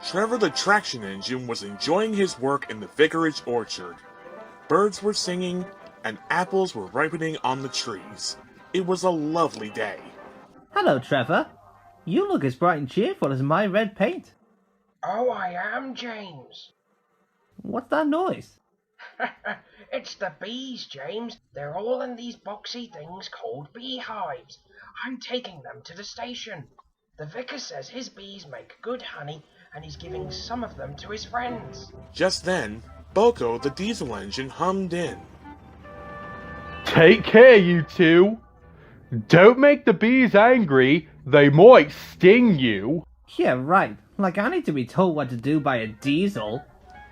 Trevor the traction engine was enjoying his work in the vicarage orchard. Birds were singing, and apples were ripening on the trees. It was a lovely day. Hello, Trevor. You look as bright and cheerful as my red paint. Oh, I am, James. What's that noise? It's the bees, James. They're all in these boxy things called beehives. I'm taking them to the station. The vicar says his bees make good honey, and he's giving some of them to his friends. Just then, BoCo the diesel engine hummed in. Take care, you two. Don't make the bees angry. They might sting you. Yeah, right. Like I need to be told what to do by a diesel.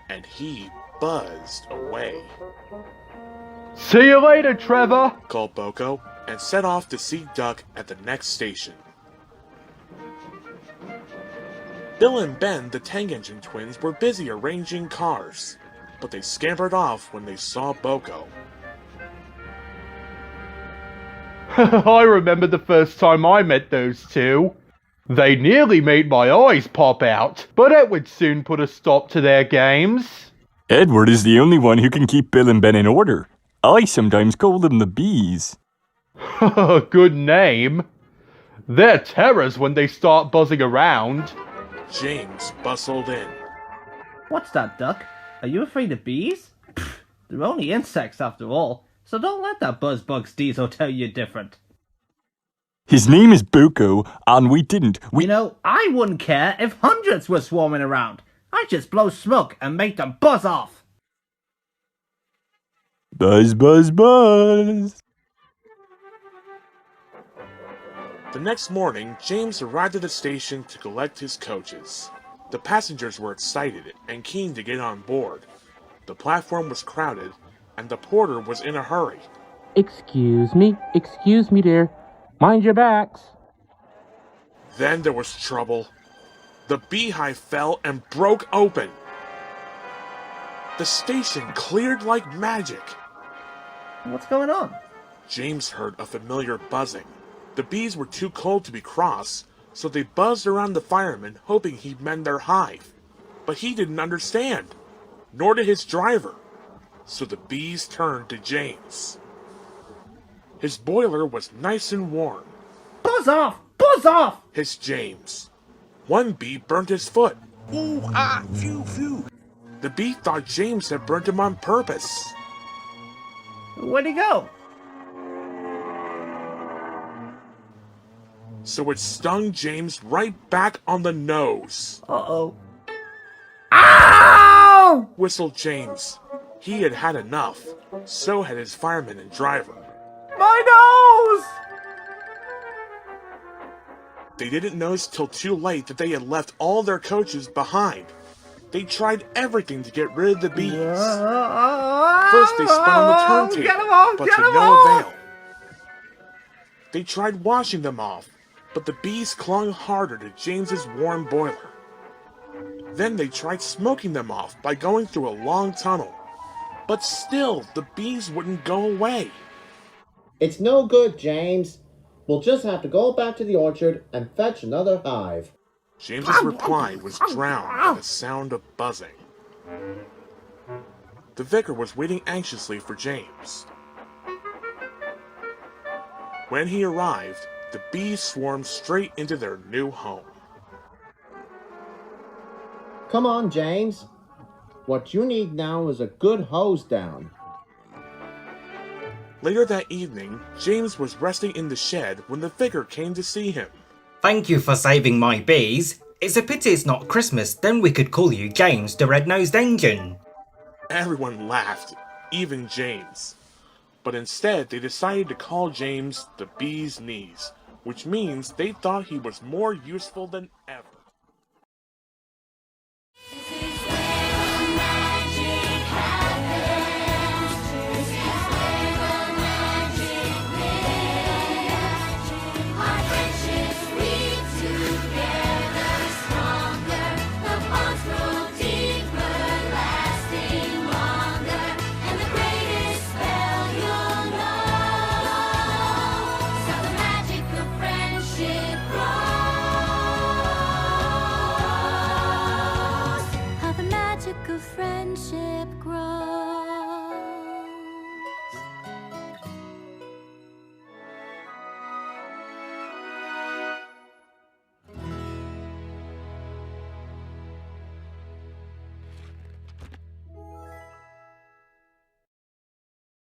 And he buzzed away. See you later, Trevor, called BoCo, and set off to see Duck at the next station. Bill and Ben, the tank engine twins, were busy arranging cars, but they scampered off when they saw BoCo. I remember the first time I met those two. They nearly made my eyes pop out, but it would soon put a stop to their games. Edward is the only one who can keep Bill and Ben in order. I sometimes call them the bees. Good name. They're terrors when they start buzzing around. James bustled in. What's that, Duck? Are you afraid of bees? Pfft, they're only insects after all, so don't let that buzzbug's diesel tell you different. His name is BoCo, and we didn't. You know, I wouldn't care if hundreds were swarming around. I'd just blow smoke and make them buzz off. Buzz, buzz, buzz. The next morning, James arrived at the station to collect his coaches. The passengers were excited and keen to get on board. The platform was crowded, and the porter was in a hurry. Excuse me there. Mind your backs. Then there was trouble. The beehive fell and broke open. The station cleared like magic. What's going on? James heard a familiar buzzing. The bees were too cold to be cross, so they buzzed around the fireman, hoping he'd mend their hive. But he didn't understand, nor did his driver. So the bees turned to James. His boiler was nice and warm. Buzz off! Buzz off! Hissed James. One bee burnt his foot. Ooh, phew, phew. The bee thought James had burnt him on purpose. Where'd he go? So it stung James right back on the nose. Uh-oh. Ow! Whistled James. He had had enough. So had his fireman and driver. My nose! They didn't notice till too late that they had left all their coaches behind. They tried everything to get rid of the bees. First they spun on the turntable, but to no avail. They tried washing them off, but the bees clung harder to James's warm boiler. Then they tried smoking them off by going through a long tunnel. But still, the bees wouldn't go away. It's no good, James. We'll just have to go back to the orchard and fetch another hive. James's reply was drowned by the sound of buzzing. The vicar was waiting anxiously for James. When he arrived, the bees swarmed straight into their new home. Come on, James. What you need now is a good hose down. Later that evening, James was resting in the shed when the vicar came to see him. Thank you for saving my bees. It's a pity it's not Christmas, then we could call you James the Red-Nosed Engine. Everyone laughed, even James. But instead, they decided to call James the Bee's Knees, which means they thought he was more useful than ever. kept growing.